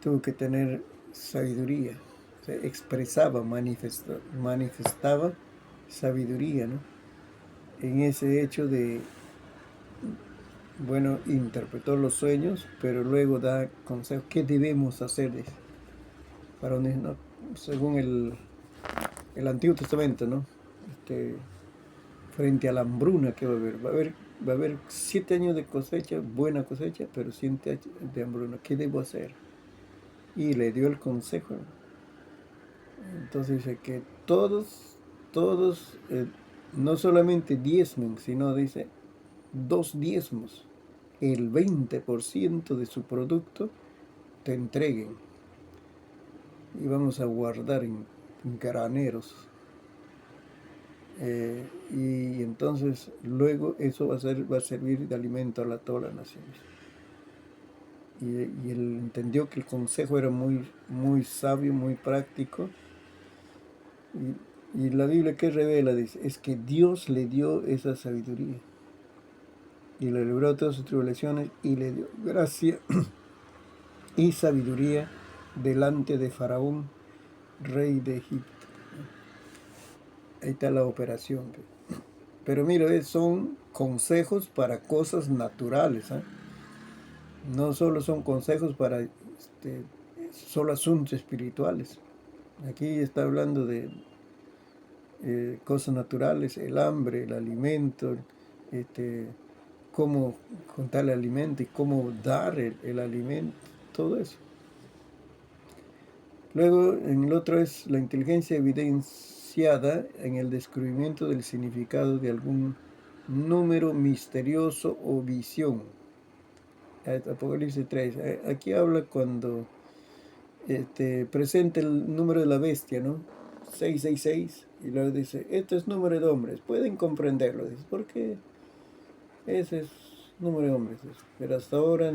tuvo que tener sabiduría. Se expresaba, manifestaba sabiduría, ¿no? En ese hecho de, bueno, interpretó los sueños, pero luego da consejos. ¿Qué debemos hacer? Varones, ¿no? Según el Antiguo Testamento, ¿no? Frente a la hambruna que va a haber 7 años de cosecha, buena cosecha, pero 7 años de hambruna. ¿Qué debo hacer? Y le dio el consejo. Entonces dice que todos, no solamente diezmen, sino dice 2 diezmos, el 20% de su producto te entreguen. Y vamos a guardar en graneros. Y entonces luego eso va a servir de alimento a todas las naciones. Y él entendió que el consejo era muy, muy sabio, muy práctico. Y la Biblia que revela, dice, es que Dios le dio esa sabiduría. Y le libró de todas sus tribulaciones y le dio gracia y sabiduría delante de Faraón, rey de Egipto. Ahí está la operación. Pero mira, son consejos para cosas naturales. No solo son consejos para solo asuntos espirituales. Aquí está hablando de cosas naturales, el hambre, el alimento, cómo contar el alimento y cómo dar el alimento. todo eso. Luego, en el otro es la inteligencia evidenciada en el descubrimiento del significado de algún número misterioso o visión. Apocalipsis 3. Aquí habla cuando presenta el número de la bestia, ¿no? 666, y luego dice, esto es número de hombres, pueden comprenderlo. Dice, ¿por qué? Ese es número de hombres. Pero hasta ahora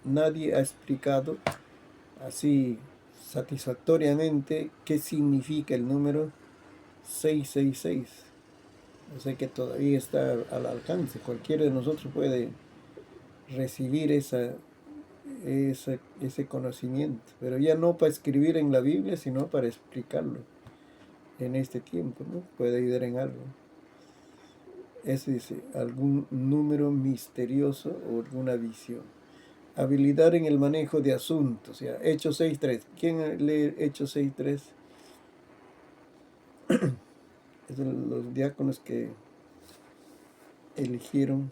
nadie ha explicado así satisfactoriamente qué significa el número 666. O sea que todavía está al alcance. Cualquiera de nosotros puede recibir ese conocimiento, pero ya no para escribir en la Biblia, sino para explicarlo en este tiempo, ¿no? Puede ayudar en algo. Eso dice, algún número misterioso o alguna visión. Habilidad en el manejo de asuntos, ya. Hechos 6.3. ¿Quién lee Hechos 6.3? Es de los diáconos que eligieron.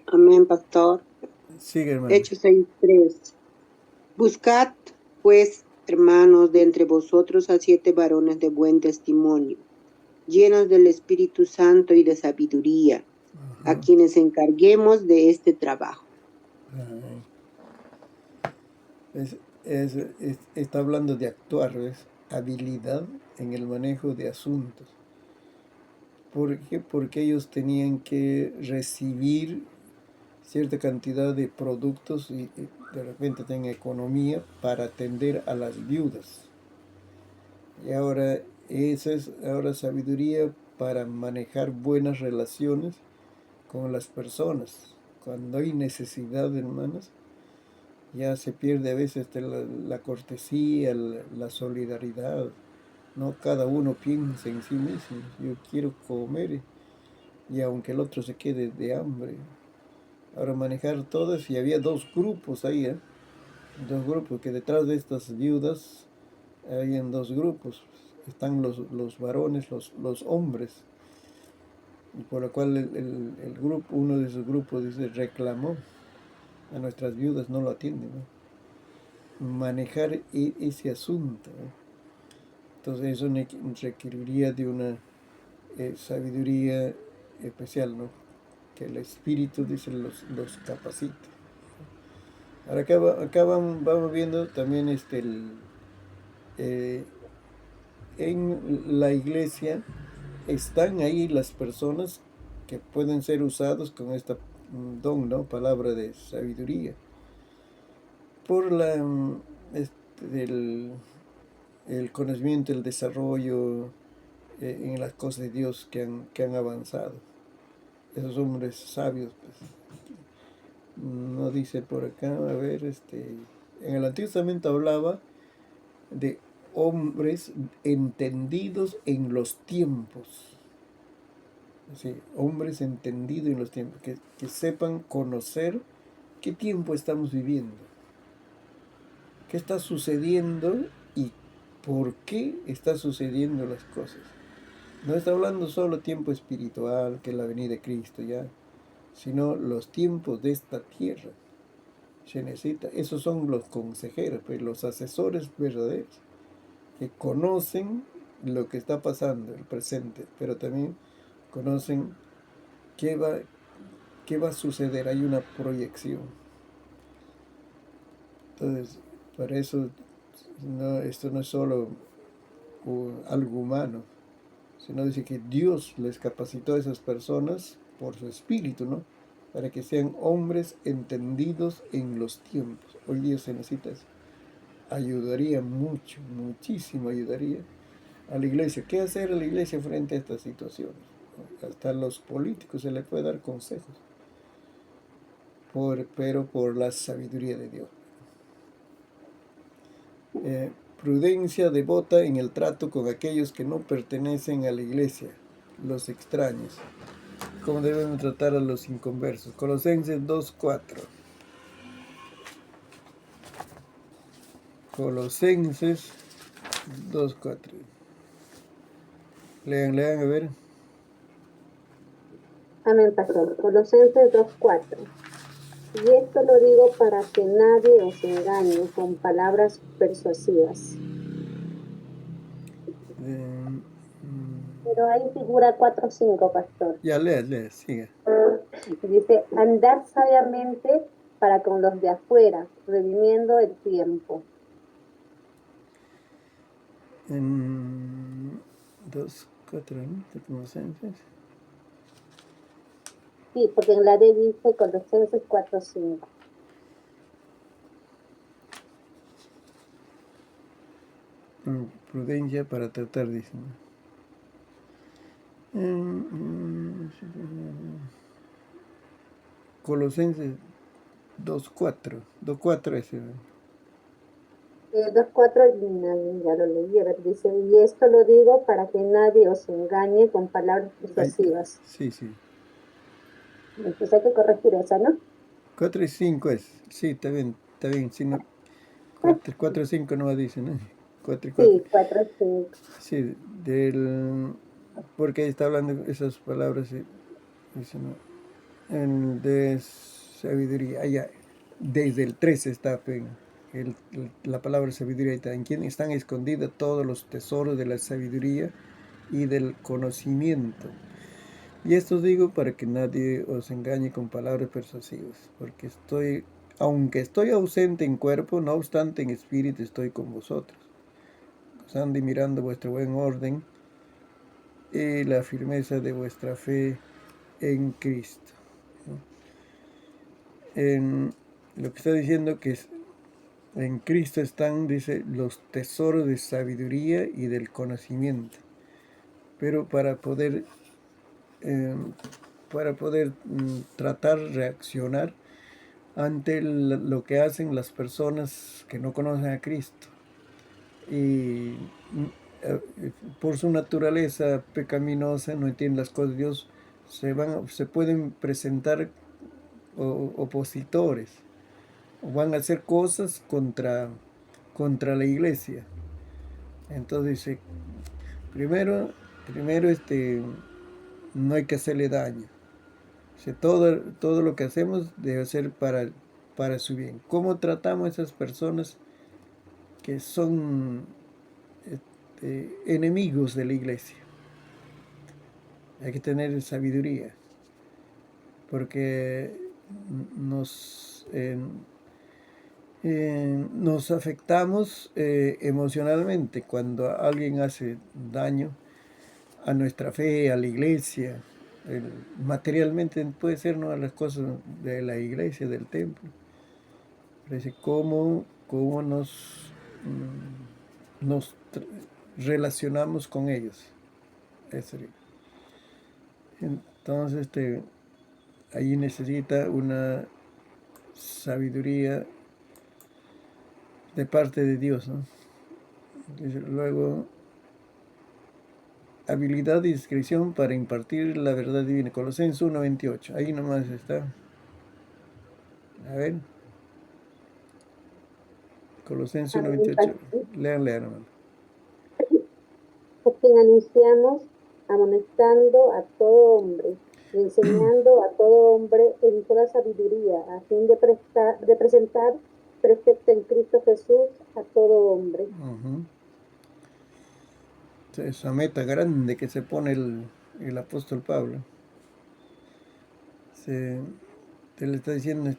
Amén, pastor. Sigue, hermano. Hechos 6:3. Buscad, pues, hermanos, de entre vosotros a 7 varones de buen testimonio, llenos del Espíritu Santo y de sabiduría, a quienes encarguemos de este trabajo. Está hablando de actuar, ¿ves? Habilidad en el manejo de asuntos. ¿Por qué? Porque ellos tenían que recibir cierta cantidad de productos y de repente tienen economía para atender a las viudas. Y ahora ahora sabiduría para manejar buenas relaciones con las personas. Cuando hay necesidad, hermanos, ya se pierde a veces la cortesía, la solidaridad. No cada uno piensa en sí mismo. Yo quiero comer y aunque el otro se quede de hambre. Ahora manejar todas, y había dos grupos ahí, dos grupos, que detrás de estas viudas habían dos grupos. Están los varones, los hombres. Y por lo cual el grupo, uno de esos grupos dice, reclamó a nuestras viudas, no lo atienden, ¿no? Manejar ese asunto, ¿no? Entonces eso requeriría de una sabiduría especial, ¿no? Que el Espíritu, dice, los capacite. Ahora acá vamos viendo también en la iglesia están ahí las personas que pueden ser usados con esta don, ¿no? Palabra de sabiduría. Por el conocimiento, el desarrollo en las cosas de Dios que han avanzado. Esos hombres sabios, pues. No dice por acá, a ver, en el Antiguo Testamento hablaba de hombres entendidos en los tiempos. Sí, hombres entendidos en los tiempos, que sepan conocer qué tiempo estamos viviendo, qué está sucediendo y por qué está sucediendo las cosas. No está hablando solo tiempo espiritual, que es la venida de Cristo ya, sino los tiempos de esta tierra. Se necesita, esos son los consejeros, pues, los asesores verdaderos, que conocen lo que está pasando, el presente, pero también conocen qué va a suceder, hay una proyección. Entonces, para eso, esto no es solo algo humano, sino dice que Dios les capacitó a esas personas por su espíritu, ¿no? Para que sean hombres entendidos en los tiempos. Hoy día se necesita eso. Ayudaría mucho, muchísimo ayudaría a la iglesia. ¿Qué hacer a la iglesia frente a estas situaciones? Hasta a los políticos se les puede dar consejos, pero por la sabiduría de Dios. Prudencia devota en el trato con aquellos que no pertenecen a la iglesia, los extraños. ¿Cómo debemos tratar a los inconversos? Colosenses 2.4. Colosenses 2.4. Lean, a ver. Amén, pastor. Colosenses 2:4. Y esto lo digo para que nadie os engañe con palabras persuasivas. Pero ahí figura 4:5, pastor. Ya, lea, siga. Dice, andar sabiamente para con los de afuera, redimiendo el tiempo. En 2:4, ¿no? De Colosenses. Sí, porque en la D dice Colosenses 4:5. Prudencia para tratar, dice. Colosenses 2:4 ese. 2:4 ya lo leí, a ver, dice, y esto lo digo para que nadie os engañe con palabras persuasivas. Sí. Entonces hay que corregir esa, ¿no? 4 y 5 es. Sí, está bien. Si no, 4 y 5 no dice, ¿no? 4 y 4. Sí, 4:5. Sí, porque ahí está hablando esas palabras, dice, ¿no? De sabiduría. Allá, desde el 13 está la palabra sabiduría. En quien están escondidos todos los tesoros de la sabiduría y del conocimiento. Y esto digo para que nadie os engañe con palabras persuasivas, porque aunque estoy ausente en cuerpo, no obstante en espíritu estoy con vosotros, gozando y mirando vuestro buen orden y la firmeza de vuestra fe en Cristo. Lo que está diciendo que en Cristo están, dice, los tesoros de sabiduría y del conocimiento. Pero para poder tratar, reaccionar ante lo que hacen las personas que no conocen a Cristo. Y por su naturaleza pecaminosa, no entienden las cosas de Dios, se pueden presentar opositores, o van a hacer cosas contra la iglesia. Entonces dice, primero no hay que hacerle daño. Todo lo que hacemos debe ser para su bien. ¿Cómo tratamos a esas personas que son enemigos de la iglesia? Hay que tener sabiduría, porque nos afectamos emocionalmente cuando alguien hace daño a nuestra fe, a la iglesia. Materialmente puede ser, ¿no?, a las cosas de la iglesia, del templo. Parece cómo nos relacionamos con ellos. Eso. Entonces, ahí necesita una sabiduría de parte de Dios, ¿no? Luego, habilidad y discreción para impartir la verdad divina. Colosenses 1:28. Ahí nomás está. A ver. Colosenses 1:28. Lean, hermano. A quien anunciamos, amonestando a todo hombre, y enseñando a todo hombre en toda sabiduría, a fin de presentar perfecto en Cristo Jesús a todo hombre. Esa meta grande que se pone el apóstol Pablo. Te le está diciendo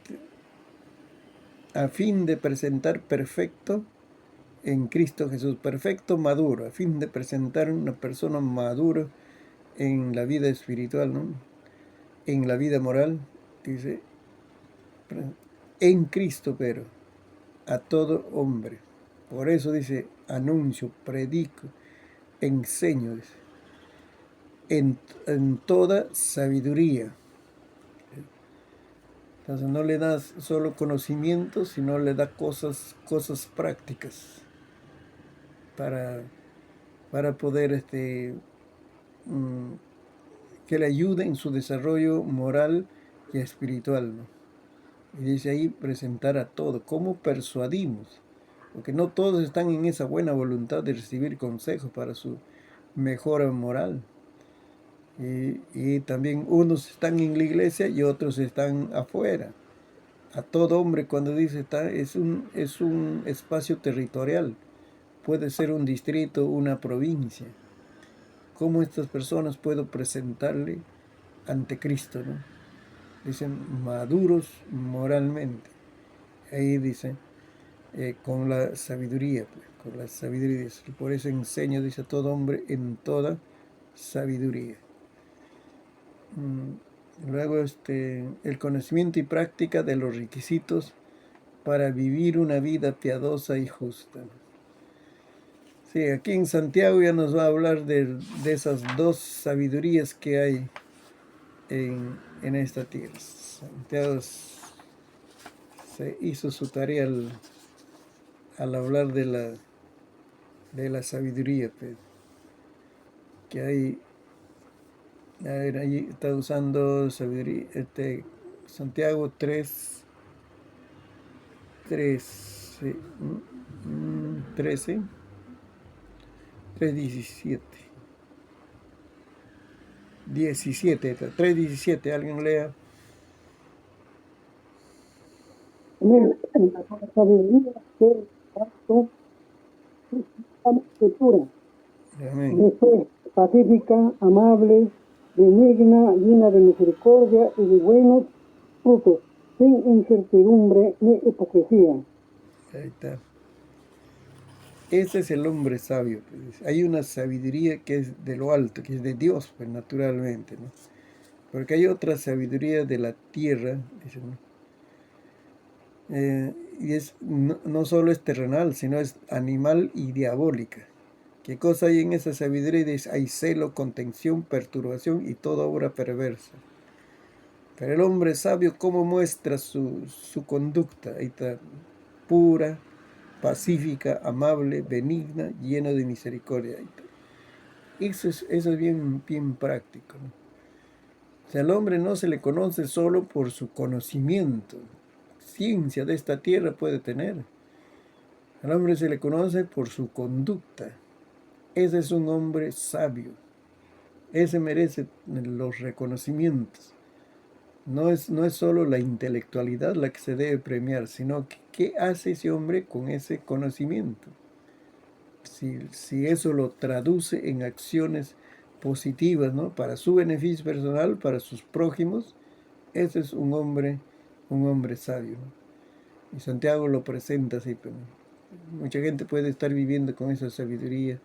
a fin de presentar perfecto en Cristo Jesús, perfecto, maduro, a fin de presentar una persona madura en la vida espiritual, ¿no? En la vida moral, dice, en Cristo, pero a todo hombre. Por eso dice, anuncio, predico, enseño, dice, en toda sabiduría. Entonces no le das solo conocimiento, sino le da cosas prácticas para poder que le ayude en su desarrollo moral y espiritual, ¿no? Y dice ahí presentar a todo. ¿Cómo persuadimos? Porque no todos están en esa buena voluntad de recibir consejos para su mejora moral. Y también unos están en la iglesia y otros están afuera. A todo hombre, cuando dice está, es un espacio territorial. Puede ser un distrito, una provincia. ¿Cómo estas personas puedo presentarle ante Cristo, ¿no? Dicen maduros moralmente. Ahí dice, con la sabiduría, pues, con la sabiduría. Por eso enseño, dice, a todo hombre en toda sabiduría. Luego, el conocimiento y práctica de los requisitos para vivir una vida piadosa y justa. Sí, aquí en Santiago ya nos va a hablar de esas dos sabidurías que hay en esta tierra. Santiago se hizo su tarea al hablar de la sabiduría, pues, que hay. A ver, ahí está usando sabiduría, Santiago 3, 13, 13, 3:17. 17, 3:17, alguien lea. La sabiduría que la escritura. Amén. Después, pacífica, amable, benigna, llena de misericordia y de buenos frutos, sin incertidumbre ni hipocresía. Ahí está. Ese es el hombre sabio, pues. Hay una sabiduría que es de lo alto, que es de Dios, pues naturalmente, ¿no? Porque hay otra sabiduría de la tierra, ¿no? Y no solo es terrenal, sino es animal y diabólica. ¿Qué cosa hay en esa sabiduría? Dice, hay celo, contención, perturbación y toda obra perversa. Pero el hombre sabio, ¿cómo muestra su conducta? Ahí está, pura, pacífica, amable, benigna, lleno de misericordia. Eso es bien, bien práctico, ¿no? O sea, al hombre no se le conoce solo por su conocimiento. Ciencia de esta tierra puede tener. Al hombre se le conoce por su conducta. Ese es un hombre sabio. Ese merece los reconocimientos. No es solo la intelectualidad la que se debe premiar, sino que qué hace ese hombre con ese conocimiento. Si eso lo traduce en acciones positivas, ¿no? Para su beneficio personal, para sus prójimos, ese es un hombre sabio, ¿no? Y Santiago lo presenta así, pero mucha gente puede estar viviendo con esa sabiduría,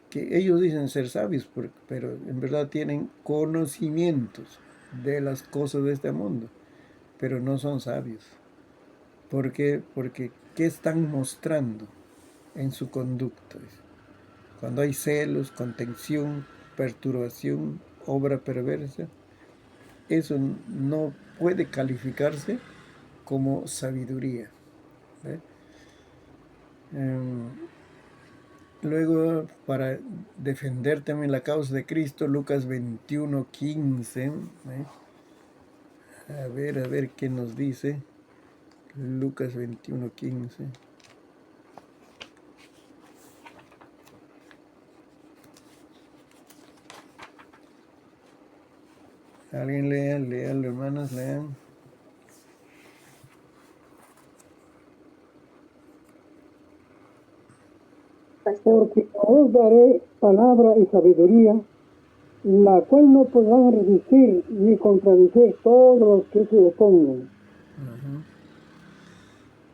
que ellos dicen ser sabios, pero en verdad tienen conocimientos de las cosas de este mundo, pero no son sabios. ¿Por qué? Porque ¿qué están mostrando en su conducta? Cuando hay celos, contención, perturbación, obra perversa, eso no puede calificarse como sabiduría. Luego, para defender también la causa de Cristo, Lucas 21:15. A ver qué nos dice. Lucas 21:15. Alguien lean, hermanos, lean. Porque os daré palabra y sabiduría, la cual no podrán resistir ni contradecir todos los que se opongan.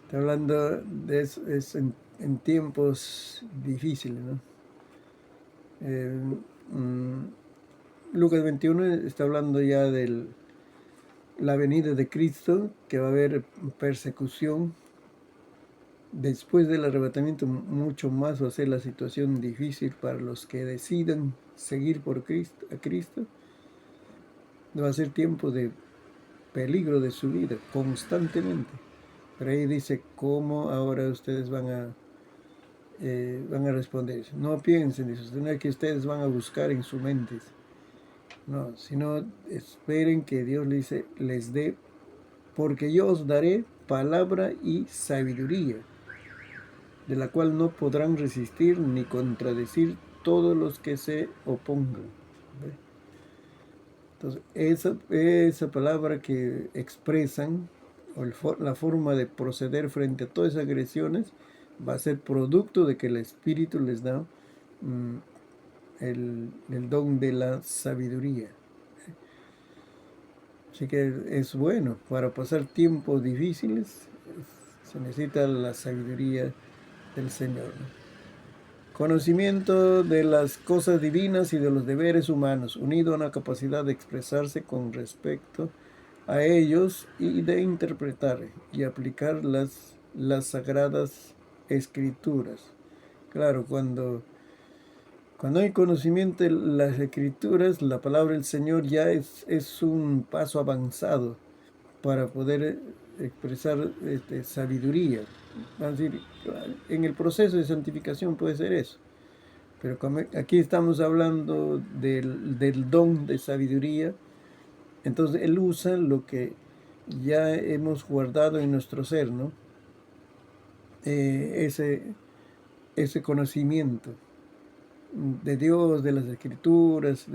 Está hablando de eso, es en tiempos difíciles, ¿no? Lucas 21 está hablando ya de la venida de Cristo, que va a haber persecución. Después del arrebatamiento, mucho más va a ser la situación difícil para los que decidan seguir a Cristo. Va a ser tiempo de peligro de su vida, constantemente. Pero ahí dice cómo ahora ustedes van a responder. No piensen eso, sino que ustedes van a buscar en su mente. No, sino esperen que Dios les dé, porque yo os daré palabra y sabiduría, de la cual no podrán resistir ni contradecir todos los que se opongan. Entonces, esa palabra que expresan, o la forma de proceder frente a todas esas agresiones, va a ser producto de que el Espíritu les da el don de la sabiduría. Así que es bueno, para pasar tiempos difíciles, se necesita la sabiduría del Señor, ¿no? Conocimiento de las cosas divinas y de los deberes humanos, unido a una capacidad de expresarse con respecto a ellos y de interpretar y aplicar las sagradas escrituras. Claro, cuando hay conocimiento de las escrituras, la palabra del Señor ya es un paso avanzado para poder expresar sabiduría. Vamos a decir, en el proceso de santificación puede ser eso. Pero aquí estamos hablando del don de sabiduría, entonces Él usa lo que ya hemos guardado en nuestro ser, ¿no? Ese conocimiento de Dios, de las Escrituras,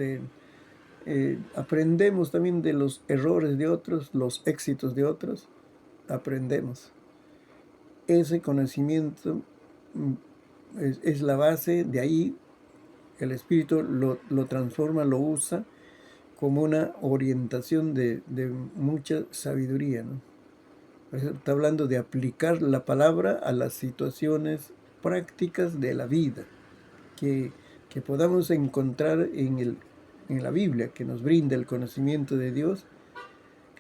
aprendemos también de los errores de otros, los éxitos de otros, aprendemos. Ese conocimiento es la base, de ahí el Espíritu lo transforma, lo usa como una orientación de mucha sabiduría, ¿no? Por eso está hablando de aplicar la palabra a las situaciones prácticas de la vida, que podamos encontrar en la Biblia, que nos brinda el conocimiento de Dios,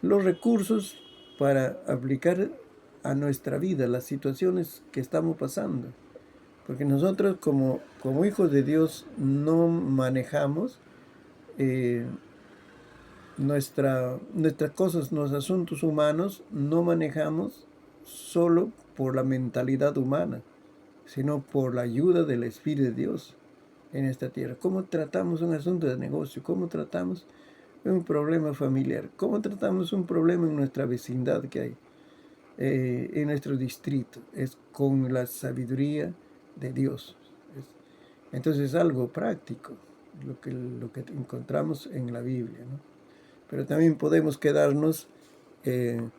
los recursos para aplicar a nuestra vida las situaciones que estamos pasando. Porque nosotros como hijos de Dios no manejamos nuestras cosas, nuestros asuntos humanos, no manejamos solo por la mentalidad humana, sino por la ayuda del Espíritu de Dios en esta tierra. ¿Cómo tratamos un asunto de negocio? ¿Cómo tratamos un problema familiar? ¿Cómo tratamos un problema en nuestra vecindad que hay, en nuestro distrito? Es con la sabiduría de Dios. Entonces es algo práctico lo que encontramos en la Biblia, ¿no? Pero también podemos quedarnos